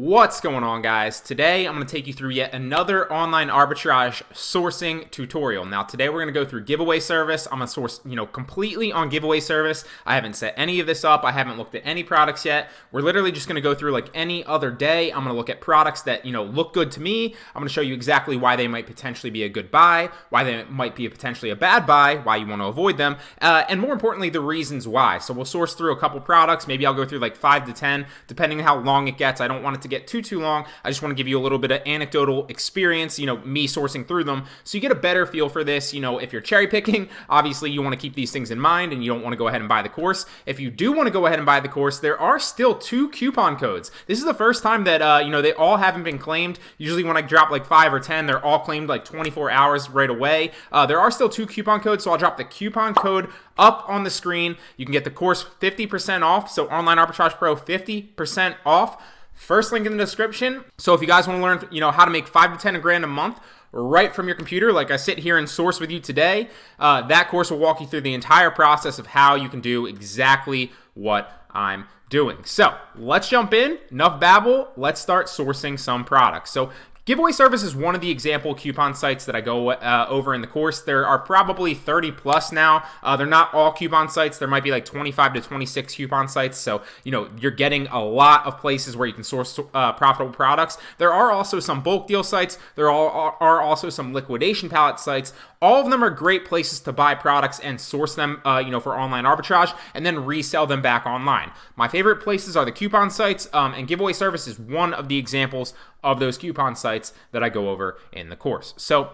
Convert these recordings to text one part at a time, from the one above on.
What's going on, guys? Today I'm going to take you through yet another online arbitrage sourcing tutorial. Now today we're going to go through giveaway service. I'm going to source completely on giveaway service. I haven't set any of this up. I haven't looked at any products yet. We're literally just going to go through like any other day. I'm going to look at products that look good to me. I'm going to show you exactly why they might potentially be a good buy, why they might be potentially a bad buy, why you want to avoid them, and more importantly the reasons why. So we'll source through a couple products. Maybe I'll go through like 5 to 10 depending on how long it gets. I don't want it to get too long. I just want to give you a little bit of anecdotal experience, me sourcing through them, so you get a better feel for this. If you're cherry picking, obviously you want to keep these things in mind and you don't want to go ahead and buy the course. If you do want to go ahead and buy the course, there are still 2 coupon codes. This is the first time that they all haven't been claimed. Usually when I drop like 5 or 10, they're all claimed like 24 hours right away. There are still 2 coupon codes, so I'll drop the coupon code up on the screen. You can get the course 50% off. So Online Arbitrage Pro 50% off. First link in the description. So if you guys want to learn, how to make 5 to 10 grand a month right from your computer, like I sit here and source with you today, that course will walk you through the entire process of how you can do exactly what I'm doing. So let's jump in. Enough babble. Let's start sourcing some products. So giveaway service is one of the example coupon sites that I go over in the course. There are probably 30 plus now. They're not all coupon sites. There might be like 25 to 26 coupon sites. So, you're getting a lot of places where you can source profitable products. There are also some bulk deal sites. There are also some liquidation pallet sites. All of them are great places to buy products and source them, for online arbitrage and then resell them back online. My favorite places are the coupon sites, and giveaway service is one of the examples of those coupon sites that I go over in the course. So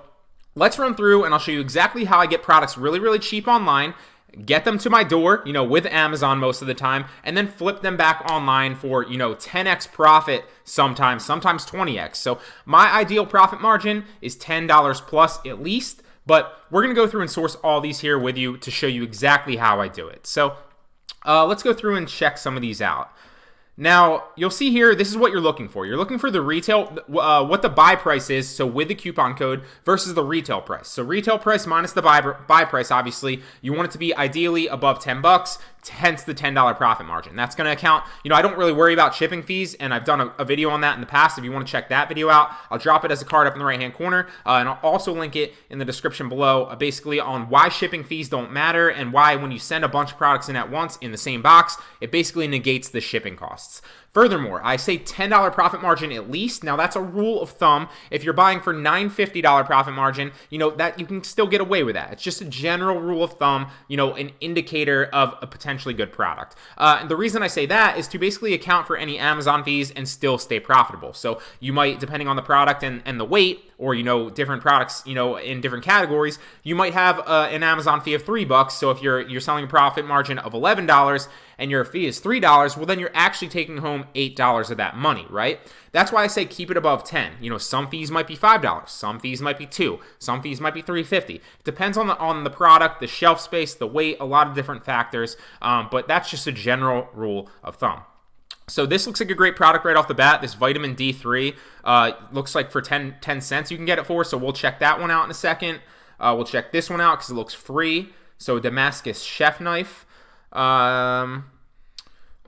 let's run through and I'll show you exactly how I get products really, really cheap online, get them to my door, with Amazon most of the time, and then flip them back online for, 10x profit sometimes 20x. So my ideal profit margin is $10 plus at least, but we're going to go through and source all these here with you to show you exactly how I do it. So let's go through and check some of these out. Now, you'll see here, this is what you're looking for. You're looking for the retail, what the buy price is, so with the coupon code, versus the retail price. So retail price minus the buy price, obviously, you want it to be ideally above 10 bucks, hence the $10 profit margin. That's going to account, I don't really worry about shipping fees, and I've done a video on that in the past. If you want to check that video out, I'll drop it as a card up in the right-hand corner, and I'll also link it in the description below, basically on why shipping fees don't matter, and why when you send a bunch of products in at once in the same box, it basically negates the shipping costs. Furthermore, I say $10 profit margin at least. Now that's a rule of thumb. If you're buying for $9.50 profit margin, that you can still get away with that. It's just a general rule of thumb, an indicator of a potentially good product. And the reason I say that is to basically account for any Amazon fees and still stay profitable. So you might, depending on the product and the weight, or different products, in different categories, you might have an Amazon fee of $3. So if you're selling a profit margin of $11 and your fee is $3, well then you're actually taking home $8 of that money, right? That's why I say keep it above 10. Some fees might be $5, some fees might be $2, some fees might be $3.50. It depends on the product, the shelf space, the weight, a lot of different factors. But that's just a general rule of thumb. So this looks like a great product right off the bat. This vitamin D3 looks like for 10 cents you can get it for. So we'll check that one out in a second. We'll check this one out because it looks free. So Damascus chef knife.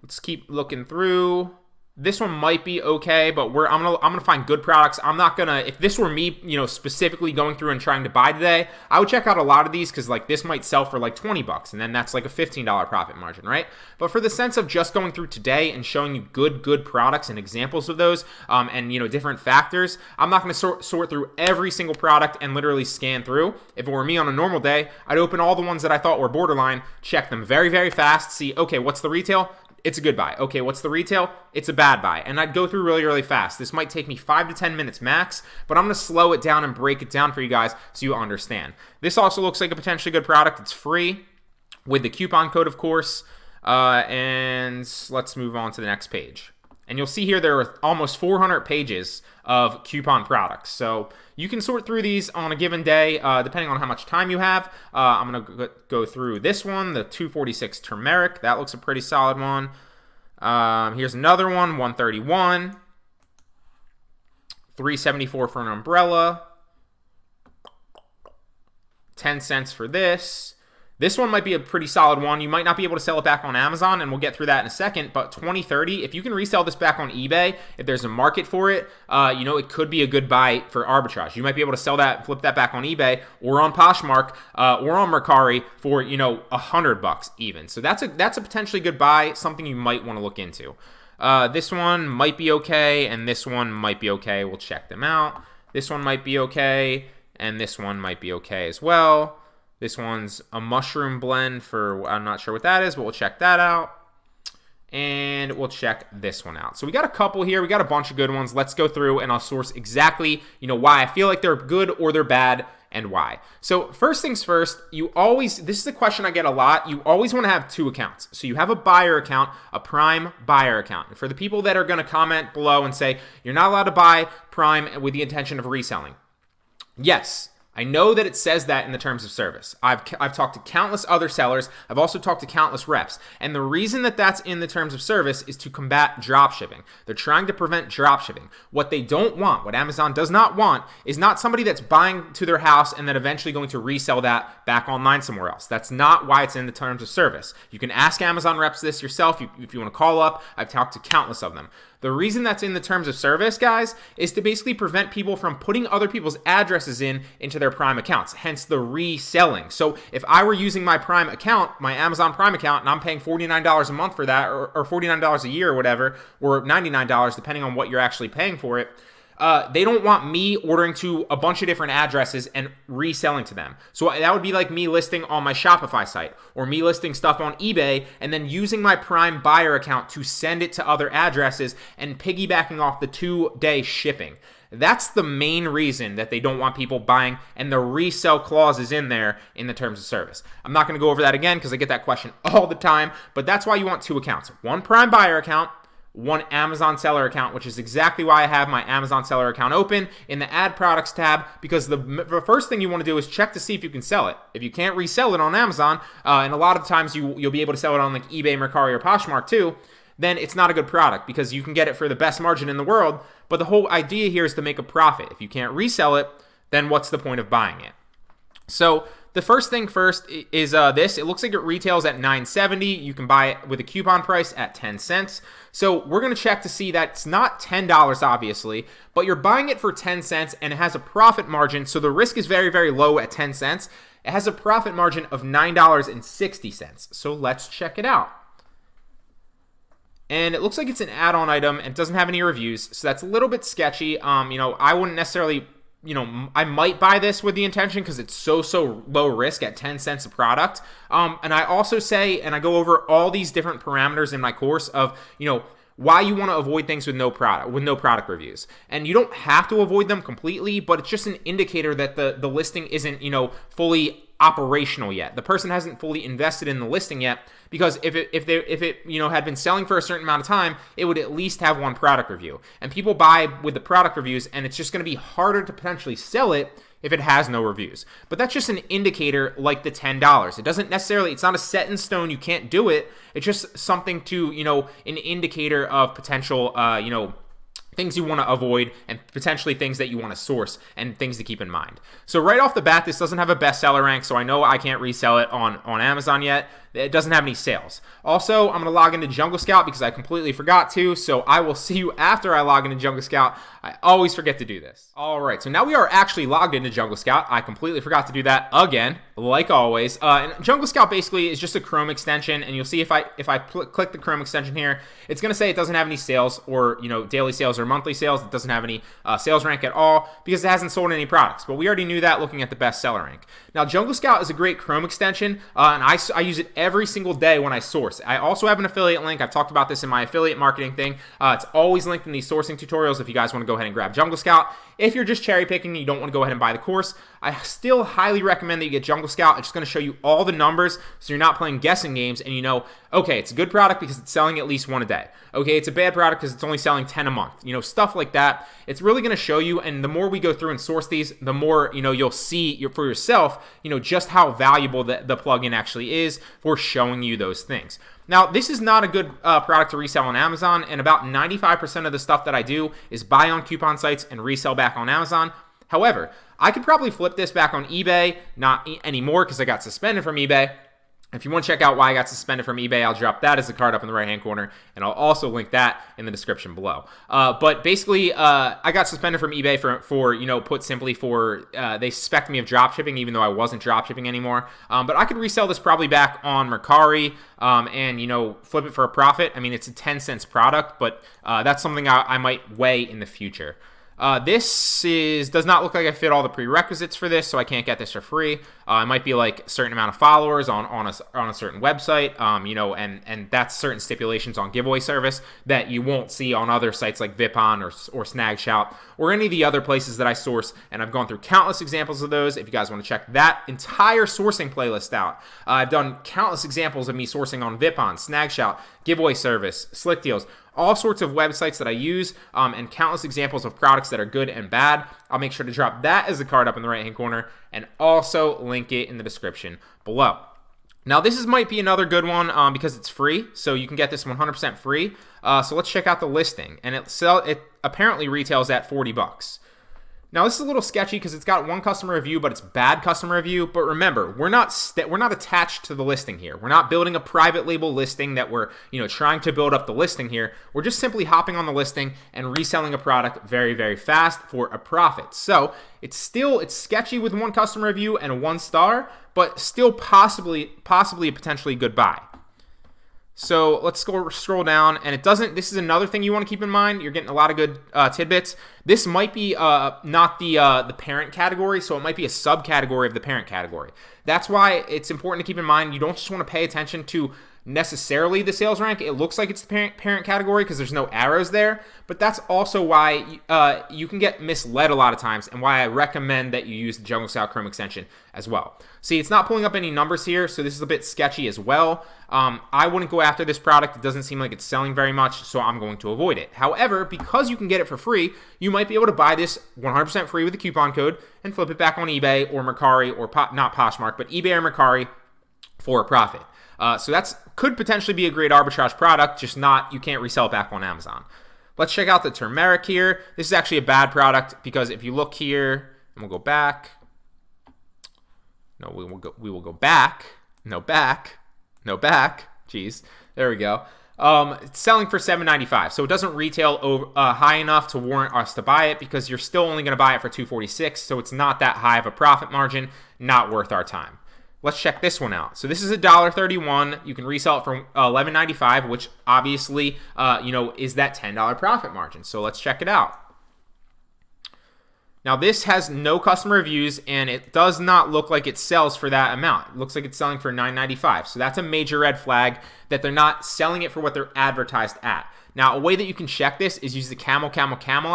Let's keep looking through. This one might be okay, but I'm gonna find good products. I'm not gonna, if this were me, specifically going through and trying to buy today, I would check out a lot of these because like this might sell for like 20 bucks, and then that's like a $15 profit margin, right? But for the sense of just going through today and showing you good products and examples of those, and different factors, I'm not gonna sort through every single product and literally scan through. If it were me on a normal day, I'd open all the ones that I thought were borderline, check them very, very fast, see, okay, what's the retail? It's a good buy. Okay, what's the retail? It's a bad buy. And I'd go through really, really fast. This might take me 5 to 10 minutes max, but I'm going to slow it down and break it down for you guys so you understand. This also looks like a potentially good product. It's free with the coupon code, of course. And let's move on to the next page. And you'll see here there are almost 400 pages of coupon products. So you can sort through these on a given day, depending on how much time you have. I'm going to go through this one, the 246 turmeric. That looks a pretty solid one. Here's another one, 131. 374 for an umbrella. 10 cents for this. This one might be a pretty solid one. You might not be able to sell it back on Amazon, and we'll get through that in a second, but 2030, if you can resell this back on eBay, if there's a market for it, it could be a good buy for arbitrage. You might be able to sell that, flip that back on eBay or on Poshmark or on Mercari for, $100 even. So that's a potentially good buy, something you might want to look into. This one might be okay, and this one might be okay. We'll check them out. This one might be okay, and this one might be okay as well. This one's a mushroom blend for, I'm not sure what that is, but we'll check that out. And we'll check this one out. So we got a couple here. We got a bunch of good ones. Let's go through and I'll source exactly, why I feel like they're good or they're bad and why. So first things first, this is a question I get a lot. You always want to have two accounts. So you have a buyer account, a Prime buyer account. And for the people that are going to comment below and say, you're not allowed to buy Prime with the intention of reselling. Yes. I know that it says that in the terms of service. I've talked to countless other sellers. I've also talked to countless reps. And the reason that that's in the terms of service is to combat dropshipping. They're trying to prevent dropshipping. What they don't want, what Amazon does not want, is not somebody that's buying to their house and then eventually going to resell that back online somewhere else. That's not why it's in the terms of service. You can ask Amazon reps this yourself if you want to call up. I've talked to countless of them. The reason that's in the terms of service, guys, is to basically prevent people from putting other people's addresses into their Prime accounts, hence the reselling. So if I were using my Prime account, my Amazon Prime account, and I'm paying $49 a month for that, or $49 a year or whatever, or $99, depending on what you're actually paying for it, they don't want me ordering to a bunch of different addresses and reselling to them. So that would be like me listing on my Shopify site or me listing stuff on eBay and then using my Prime buyer account to send it to other addresses and piggybacking off the 2-day shipping. That's the main reason that they don't want people buying, and the resell clause is in there in the terms of service. I'm not going to go over that again because I get that question all the time, but that's why you want two accounts. One Prime buyer account, one Amazon seller account, which is exactly why I have my Amazon seller account open in the add products tab, because the first thing you want to do is check to see if you can sell it. If you can't resell it on Amazon, and a lot of times you'll be able to sell it on like eBay, Mercari, or Poshmark too, then it's not a good product because you can get it for the best margin in the world, but the whole idea here is to make a profit. If you can't resell it, then what's the point of buying it? So the first thing first is this. It looks like it retails at $9.70. You can buy it with a coupon price at 10 cents. So we're going to check to see that it's not $10, obviously, but you're buying it for 10 cents and it has a profit margin. So the risk is very, very low at 10 cents. It has a profit margin of $9.60. So let's check it out. And it looks like it's an add-on item and it doesn't have any reviews. So that's a little bit sketchy. I wouldn't necessarily... I might buy this with the intention because it's so low risk at 10 cents a product. And I also say, and I go over all these different parameters in my course of, why you want to avoid things with no product reviews. And you don't have to avoid them completely, but it's just an indicator that the listing isn't, fully operational yet. The person hasn't fully invested in the listing yet, because if it had been selling for a certain amount of time, it would at least have one product review. And people buy with the product reviews, and it's just going to be harder to potentially sell it if it has no reviews. But that's just an indicator like the $10. It doesn't necessarily, it's not a set in stone, you can't do it. It's just something to, an indicator of potential, things you want to avoid and potentially things that you want to source and things to keep in mind. So right off the bat, this doesn't have a bestseller rank, so I know I can't resell it on Amazon yet. It doesn't have any sales. Also, I'm going to log into Jungle Scout because I completely forgot to, so I will see you after I log into Jungle Scout. I always forget to do this. All right, so now we are actually logged into Jungle Scout. I completely forgot to do that again, like always. And Jungle Scout basically is just a Chrome extension, and you'll see if I click the Chrome extension here, it's going to say it doesn't have any sales or daily sales or monthly sales. It doesn't have any sales rank at all because it hasn't sold any products. But we already knew that looking at the bestseller rank. Now, Jungle Scout is a great Chrome extension, and I use it every single day when I source. I also have an affiliate link. I've talked about this in my affiliate marketing thing. It's always linked in these sourcing tutorials if you guys want to go ahead and grab Jungle Scout. If you're just cherry picking and you don't want to go ahead and buy the course, I still highly recommend that you get Jungle Scout. It's just going to show you all the numbers so you're not playing guessing games and okay, it's a good product because it's selling at least one a day. Okay, it's a bad product because it's only selling 10 a month. Stuff like that. It's really going to show you, and the more we go through and source these, the more, you'll see for yourself, just how valuable the plugin actually is for showing you those things. Now, this is not a good product to resell on Amazon, and about 95% of the stuff that I do is buy on coupon sites and resell back on Amazon. However, I could probably flip this back on eBay, not anymore because I got suspended from eBay. If you want to check out why I got suspended from eBay, I'll drop that as a card up in the right-hand corner, and I'll also link that in the description below. But basically, I got suspended from eBay for put simply, for they suspect me of drop shipping, even though I wasn't drop shipping anymore. But I could resell this probably back on Mercari and flip it for a profit. I mean, it's a 10 cents product, but that's something I might weigh in the future. This does not look like I fit all the prerequisites for this, so I can't get this for free. It might be like a certain amount of followers on a certain website, and that's certain stipulations on giveaway service that you won't see on other sites like Vipon or Snagshout or any of the other places that I source. And I've gone through countless examples of those. If you guys want to check that entire sourcing playlist out, I've done countless examples of me sourcing on Vipon, Snagshout, giveaway service, Slick Deals, all sorts of websites that I use, and countless examples of products that are good and bad. I'll make sure to drop that as a card up in the right-hand corner and also link it in the description below. Now, this might be another good one because it's free, so you can get this 100% free. So let's check out the listing, and it apparently retails at $40. Now, this is a little sketchy because it's got one customer review, but it's bad customer review. But remember, we're not attached to the listing here. We're not building a private label listing that we're trying to build up the listing here. We're just simply hopping on the listing and reselling a product very, very fast for a profit. So it's sketchy with one customer review and a 1 star, but still possibly a potentially good buy. So let's scroll down, and it doesn't. This is another thing you want to keep in mind. You're getting a lot of good tidbits. This might be not the parent category, so it might be a subcategory of the parent category. That's why it's important to keep in mind. You don't just want to pay attention to necessarily the sales rank. It looks like it's the parent category because there's no arrows there, but that's also why you can get misled a lot of times, and why I recommend that you use the Jungle Scout Chrome extension as well. See, it's not pulling up any numbers here, so this is a bit sketchy as well. I wouldn't go after this product. It doesn't seem like it's selling very much, so I'm going to avoid it. However, because you can get it for free, you might be able to buy this 100% free with a coupon code and flip it back on eBay or Mercari, or not Poshmark, but eBay or Mercari for a profit. So that could potentially be a great arbitrage product, just you can't resell it back on Amazon. Let's check out the turmeric here. This is actually a bad product because if you look here, and we'll go back. No, we will go back. No, back. Jeez, there we go. It's selling for $7.95, so it doesn't retail high enough to warrant us to buy it because you're still only going to buy it for $2.46, so it's not that high of a profit margin, not worth our time. Let's check this one out. So this is $1.31. You can resell it for $11.95, which obviously, is that $10 profit margin. So let's check it out. Now, this has no customer reviews, and it does not look like it sells for that amount. It looks like it's selling for $9.95. So that's a major red flag that they're not selling it for what they're advertised at. Now, a way that you can check this is use the Camel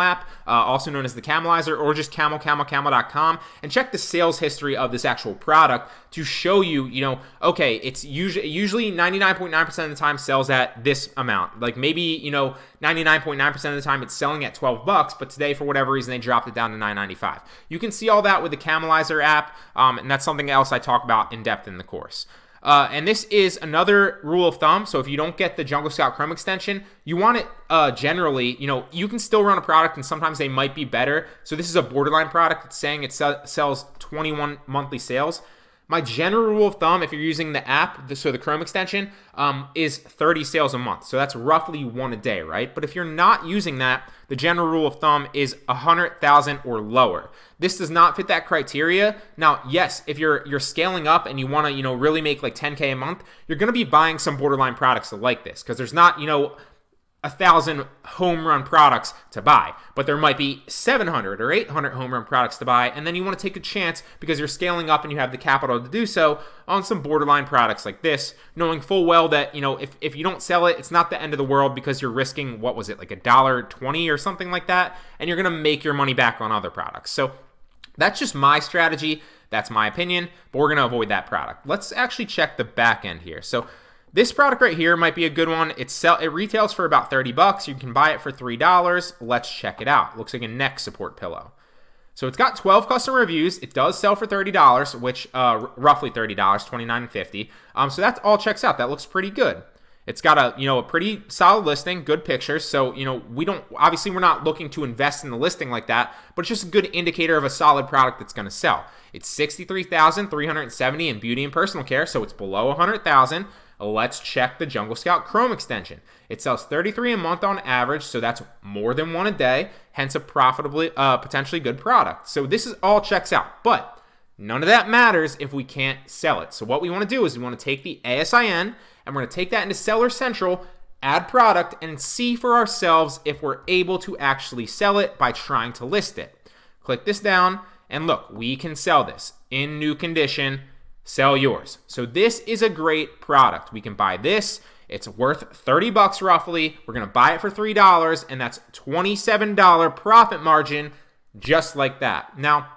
app, also known as the Camelizer, or just camel.com, and check the sales history of this actual product to show you, okay, it's usually 99.9% of the time sells at this amount. Like maybe, 99.9% of the time it's selling at $12, but today, for whatever reason, they dropped it down to $9.95. You can see all that with the Camelizer app, and that's something else I talk about in depth in the course. And this is another rule of thumb. So if you don't get the Jungle Scout Chrome extension, you want it generally, you can still run a product and sometimes they might be better. So this is a borderline product. It's saying it sells 21 monthly sales. My general rule of thumb, if you're using the app, so the Chrome extension, is 30 sales a month. So that's roughly 1 a day, right? But if you're not using that, the general rule of thumb is 100,000 or lower. This does not fit that criteria. Now, yes, if you're scaling up and you want to, really make like 10K a month, you're going to be buying some borderline products like this because there's not, 1,000 home run products to buy, but there might be 700 or 800 home run products to buy, and then you want to take a chance because you're scaling up and you have the capital to do so on some borderline products like this, knowing full well that if you don't sell it, it's not the end of the world because you're risking, what was it, like $1.20 or something like that, and you're going to make your money back on other products. So that's just my strategy. That's my opinion, but we're going to avoid that product. Let's actually check the back end here. So this product right here might be a good one. It retails for about $30. You can buy it for $3. Let's check it out. Looks like a neck support pillow. So it's got 12 customer reviews. It does sell for $30, which roughly $30, $29.50. So that all checks out. That looks pretty good. It's got a pretty solid listing, good pictures. So, we're not looking to invest in the listing like that, but it's just a good indicator of a solid product that's going to sell. It's $63,370 in beauty and personal care, so it's below $100,000. Let's check the Jungle Scout Chrome extension. It sells 33 a month on average, so that's more than one a day, hence a profitably, potentially good product. So this is all checks out, but none of that matters if we can't sell it. So what we want to do is we want to take the ASIN, and we're going to take that into Seller Central, add product, and see for ourselves if we're able to actually sell it by trying to list it. Click this down, and look, we can sell this in new condition. Sell yours. So this is a great product. We can buy this. It's worth $30 roughly. We're going to buy it for $3, and that's $27 profit margin just like that. Now,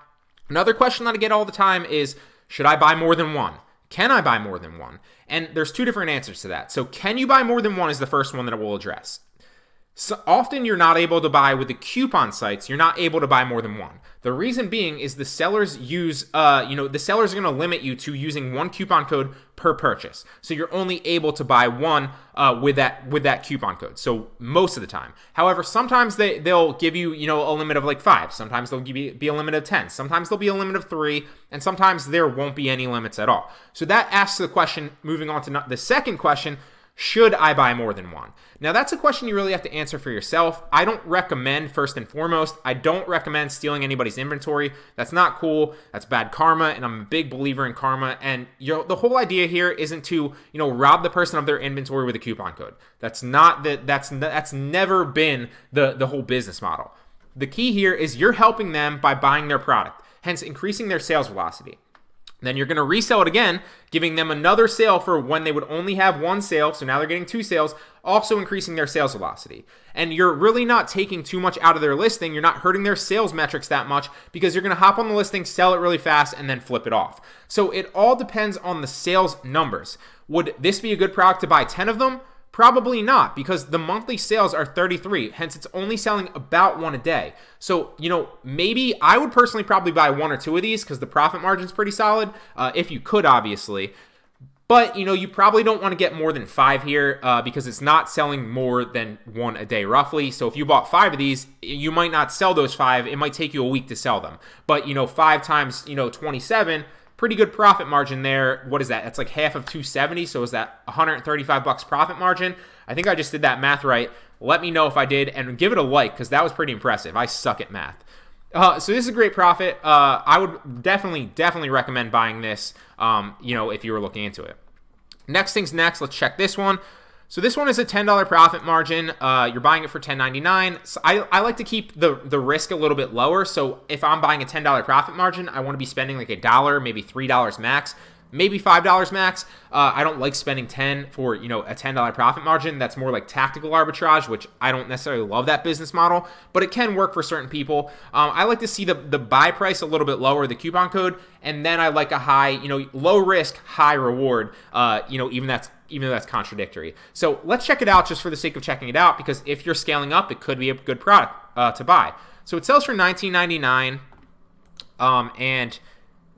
another question that I get all the time is, should I buy more than one? Can I buy more than one? And there's two different answers to that. So can you buy more than one is the first one that I will address. So often you're not able to buy with the coupon sites. You're not able to buy more than one. The reason being is the sellers use, the sellers are going to limit you to using one coupon code per purchase. So you're only able to buy one with that coupon code. So most of the time. However, sometimes they'll give you, a limit of like 5. Sometimes they'll be a limit of 10. Sometimes there'll be a limit of 3, and sometimes there won't be any limits at all. So that asks the question. Moving on to the second question. Should I buy more than one? Now, that's a question you really have to answer for yourself. I don't recommend, first and foremost, I don't recommend stealing anybody's inventory. That's not cool. That's bad karma, and I'm a big believer in karma. And the whole idea here isn't to, rob the person of their inventory with a coupon code. That's never been the whole business model. The key here is you're helping them by buying their product, hence increasing their sales velocity. Then you're going to resell it again, giving them another sale for when they would only have one sale. So now they're getting 2 sales, also increasing their sales velocity. And you're really not taking too much out of their listing. You're not hurting their sales metrics that much because you're going to hop on the listing, sell it really fast, and then flip it off. So it all depends on the sales numbers. Would this be a good product to buy 10 of them? Probably not, because the monthly sales are 33, hence it's only selling about 1 a day. So, maybe I would personally probably buy 1 or 2 of these because the profit margin's pretty solid, if you could, obviously. But, you probably don't want to get more than 5 here because it's not selling more than 1 a day, roughly. So if you bought 5 of these, you might not sell those 5. It might take you a week to sell them. But, 5 times, 27... pretty good profit margin there. What is that? That's like half of 270. So is that $135 profit margin? I think I just did that math right. Let me know if I did, and give it a like because that was pretty impressive. I suck at math. So this is a great profit. I would definitely recommend buying this, if you were looking into it. Next things next, let's check this one. So this one is a $10 profit margin. You're buying it for $10.99. So I like to keep the risk a little bit lower. So if I'm buying a $10 profit margin, I want to be spending like $1, maybe $3 max, maybe $5 max. I don't like spending $10 for a $10 profit margin. That's more like tactical arbitrage, which I don't necessarily love that business model, but it can work for certain people. I like to see the buy price a little bit lower, the coupon code, and then I like a high, low risk, high reward. Even though that's contradictory. So let's check it out just for the sake of checking it out, because if you're scaling up, it could be a good product to buy. So it sells for $19.99, and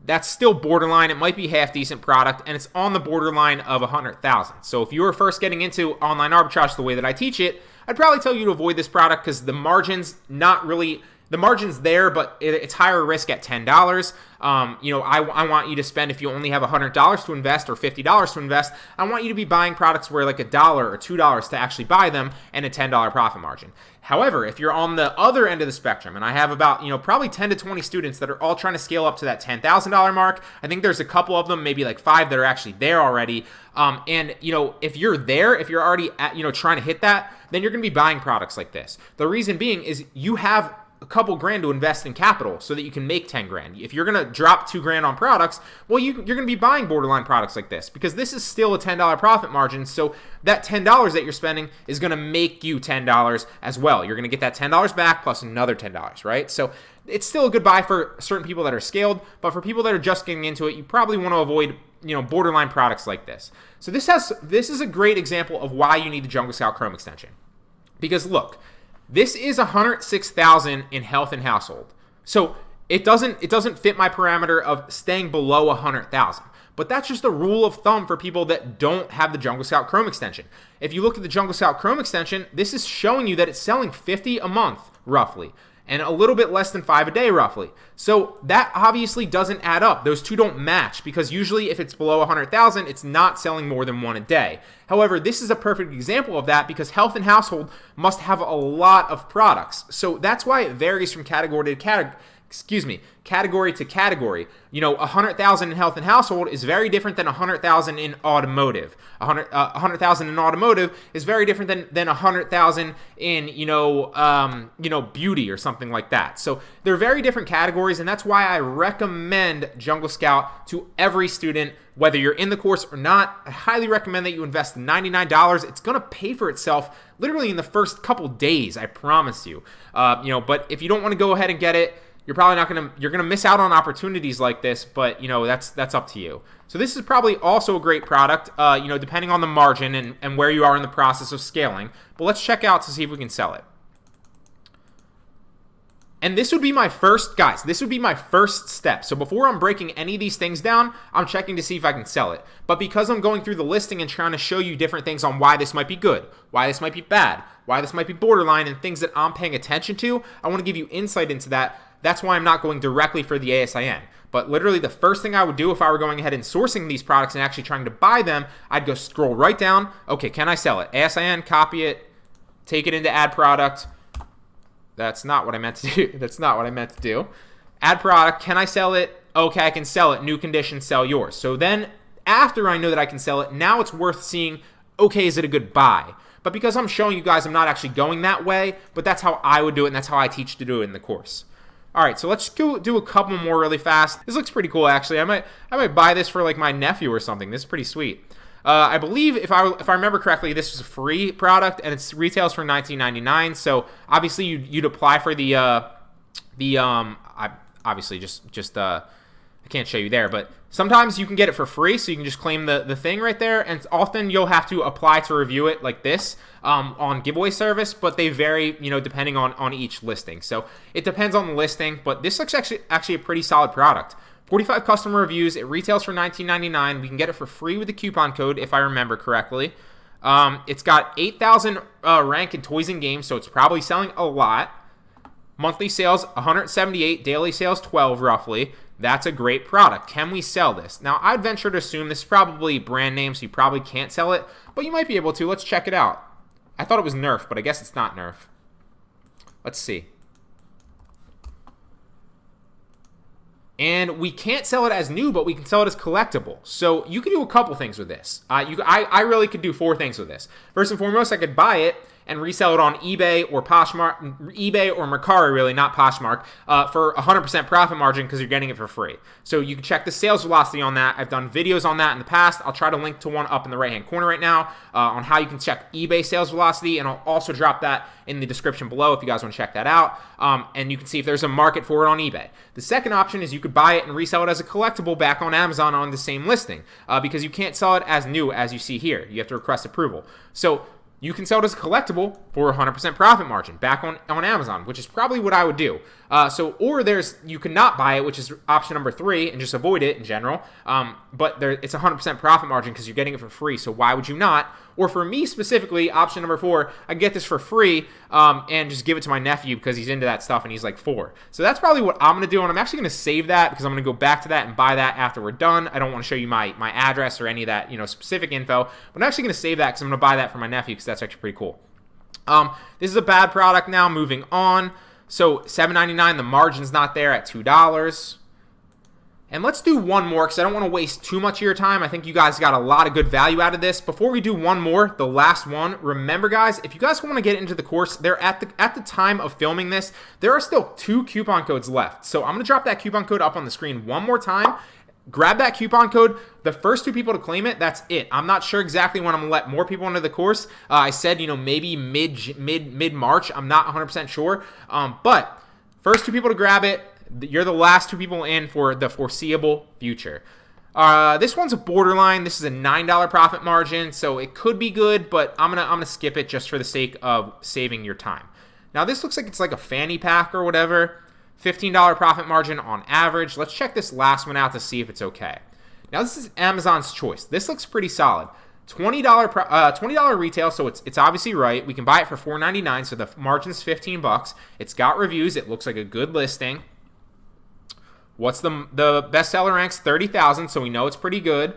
that's still borderline. It might be half decent product, and it's on the borderline of 100,000. So if you were first getting into online arbitrage the way that I teach it, I'd probably tell you to avoid this product because the margin's not really... The margin's there, but it's higher risk at $10. I want you to spend, if you only have $100 to invest or $50 to invest, I want you to be buying products where like $1 or $2 to actually buy them and a $10 profit margin. However, if you're on the other end of the spectrum, and I have about, probably 10 to 20 students that are all trying to scale up to that $10,000 mark, I think there's a couple of them, maybe like 5 that are actually there already. If you're there, if you're already at, trying to hit that, then you're going to be buying products like this. The reason being is you have a couple grand to invest in capital so that you can make 10 grand. If you're going to drop 2 grand on products, well, you're going to be buying borderline products like this because this is still a $10 profit margin. So that $10 that you're spending is going to make you $10 as well. You're going to get that $10 back plus another $10, right? So it's still a good buy for certain people that are scaled, but for people that are just getting into it, you probably want to avoid borderline products like this. So this is a great example of why you need the Jungle Scout Chrome extension. Because look, this is $106,000 in health and household. So it doesn't fit my parameter of staying below $100,000. but that's just a rule of thumb for people that don't have the Jungle Scout Chrome extension. If you look at the Jungle Scout Chrome extension, this is showing you that it's selling 50 a month, roughly, and a little bit less than 5 a day, roughly. So that obviously doesn't add up. Those two don't match, because usually if it's below 100,000, it's not selling more than 1 a day. However, this is a perfect example of that, because health and household must have a lot of products. So that's why it varies from category to category. You know, 100,000 in health and household is very different than 100,000 in automotive. 100,000 in automotive is very different than 100,000 in beauty or something like that. So they're very different categories, and that's why I recommend Jungle Scout to every student, whether you're in the course or not. I highly recommend that you invest $99. It's gonna pay for itself literally in the first couple days, I promise you. But if you don't want to go ahead and get it, you're probably not you're gonna miss out on opportunities like this, but that's up to you. So this is probably also a great product, depending on the margin and where you are in the process of scaling. But let's check out to see if we can sell it. And this would be my first, guys, this would be my first step. So before I'm breaking any of these things down, I'm checking to see if I can sell it. But because I'm going through the listing and trying to show you different things on why this might be good, why this might be bad, why this might be borderline, and things that I'm paying attention to, I want to give you insight into that. That's why I'm not going directly for the ASIN. But literally the first thing I would do if I were going ahead and sourcing these products and actually trying to buy them, I'd go scroll right down. Okay, can I sell it? ASIN, copy it, take it into add product. That's not what I meant to do. That's not what I meant to do. Add product, can I sell it? Okay, I can sell it. New condition, sell yours. So then after I know that I can sell it, now it's worth seeing, okay, is it a good buy? But because I'm showing you guys, I'm not actually going that way, but that's how I would do it, and that's how I teach to do it in the course. All right, so let's go do a couple more really fast. This looks pretty cool, actually. I might buy this for like my nephew or something. This is pretty sweet. I believe if I remember correctly, this was a free product, and it's retails for $19.99. So obviously you'd apply for I obviously just I can't show you there, but sometimes you can get it for free, so you can just claim the thing right there, and often you'll have to apply to review it like this on giveaway service, but they vary, depending on each listing. So it depends on the listing, but this looks actually a pretty solid product. 45 customer reviews. It retails for $19.99. We can get it for free with the coupon code, if I remember correctly. It's got 8,000 rank in toys and games, so it's probably selling a lot. Monthly sales 178, daily sales 12 roughly. That's a great product. Can we sell this? Now, I'd venture to assume this is probably brand name, so you probably can't sell it, but you might be able to. Let's check it out. I thought it was Nerf, but I guess it's not Nerf. Let's see. And we can't sell it as new, but we can sell it as collectible. So you can do a couple things with this. I really could do 4 things with this. First and foremost, I could buy it and resell it on eBay or Poshmark, eBay or Mercari, really, not Poshmark, for 100% profit margin because you're getting it for free. So you can check the sales velocity on that. I've done videos on that in the past. I'll try to link to one up in the right-hand corner right now on how you can check eBay sales velocity, and I'll also drop that in the description below if you guys want to check that out. And you can see if there's a market for it on eBay. The second option is you could buy it and resell it as a collectible back on Amazon on the same listing because you can't sell it as new as you see here. You have to request approval. So you can sell it as a collectible for 100% profit margin back on Amazon, which is probably what I would do. Or you cannot buy it, which is option number 3, and just avoid it in general. But it's 100% profit margin because you're getting it for free. So why would you not? Or for me specifically, option number 4, I get this for free and just give it to my nephew because he's into that stuff and he's like 4. So that's probably what I'm going to do, and I'm actually going to save that because I'm going to go back to that and buy that after we're done. I don't want to show you my address or any of that specific info, but I'm actually going to save that because I'm going to buy that for my nephew because that's actually pretty cool. This is a bad product now. Moving on. So $7.99, the margin's not there at $2. And let's do one more because I don't want to waste too much of your time. I think you guys got a lot of good value out of this. Before we do one more, the last one, remember guys, if you guys want to get into the course, they're at the time of filming this, there are still 2 coupon codes left. So I'm going to drop that coupon code up on the screen one more time. Grab that coupon code. The first 2 people to claim it, that's it. I'm not sure exactly when I'm going to let more people into the course. I said, maybe mid-March. I'm not 100% sure. But first 2 people to grab it, you're the last 2 people in for the foreseeable future. This one's a borderline. This is a $9 profit margin, so it could be good, but I'm gonna skip it just for the sake of saving your time. Now this looks like it's like a fanny pack or whatever. $15 profit margin on average. Let's check this last one out to see if it's okay. Now this is Amazon's choice. This looks pretty solid. $20 retail, so it's obviously right. We can buy it for $4.99, so the margin's $15. It's got reviews. It looks like a good listing. What's the bestseller ranks? 30,000, so we know it's pretty good.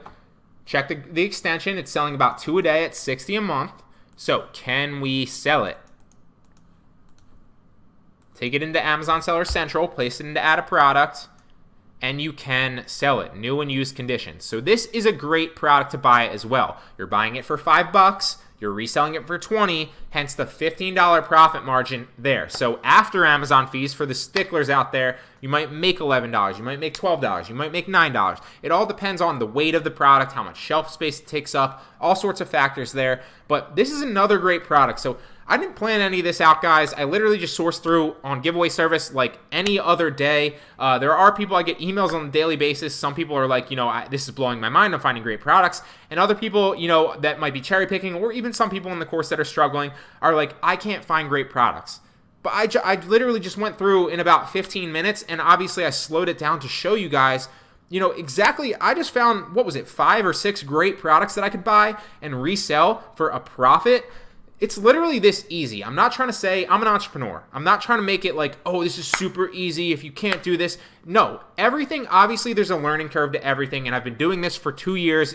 Check the extension. It's selling about 2 a day at $60 a month. So can we sell it? Take it into Amazon Seller Central, place it into Add a Product, and you can sell it, new and used conditions. So this is a great product to buy as well. You're buying it for $5, you're reselling it for $20, hence the $15 profit margin there. So after Amazon fees, for the sticklers out there, you might make $11, you might make $12, you might make $9. It all depends on the weight of the product, how much shelf space it takes up, all sorts of factors there. But this is another great product. So I didn't plan any of this out, guys. I literally just sourced through on giveaway service like any other day. There are people, I get emails on a daily basis. Some people are like, this is blowing my mind. I'm finding great products. And other people, that might be cherry picking, or even some people in the course that are struggling are like, I can't find great products. But I literally just went through in about 15 minutes, and obviously I slowed it down to show you guys, exactly. I just found, 5 or 6 great products that I could buy and resell for a profit. It's literally this easy. I'm not trying to say I'm an entrepreneur. I'm not trying to make it like, oh, this is super easy if you can't do this. No, everything, obviously there's a learning curve to everything, and I've been doing this for 2 years,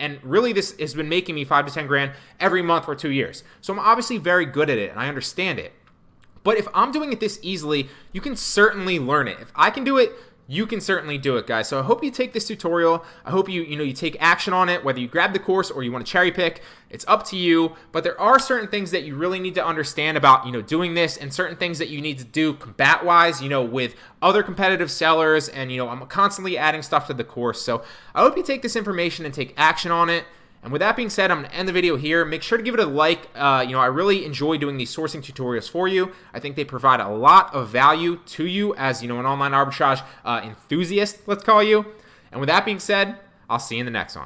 and really this has been making me 5 to 10 grand every month for 2 years. So I'm obviously very good at it, and I understand it. But if I'm doing it this easily, you can certainly learn it. If I can do it, you can certainly do it, guys. So I hope you take this tutorial. I hope you take action on it, whether you grab the course or you want to cherry pick. It's up to you. But there are certain things that you really need to understand about, doing this, and certain things that you need to do combat-wise, with other competitive sellers. And, I'm constantly adding stuff to the course. So I hope you take this information and take action on it. And with that being said, I'm going to end the video here. Make sure to give it a like. I really enjoy doing these sourcing tutorials for you. I think they provide a lot of value to you as, an online arbitrage enthusiast, let's call you. And with that being said, I'll see you in the next one.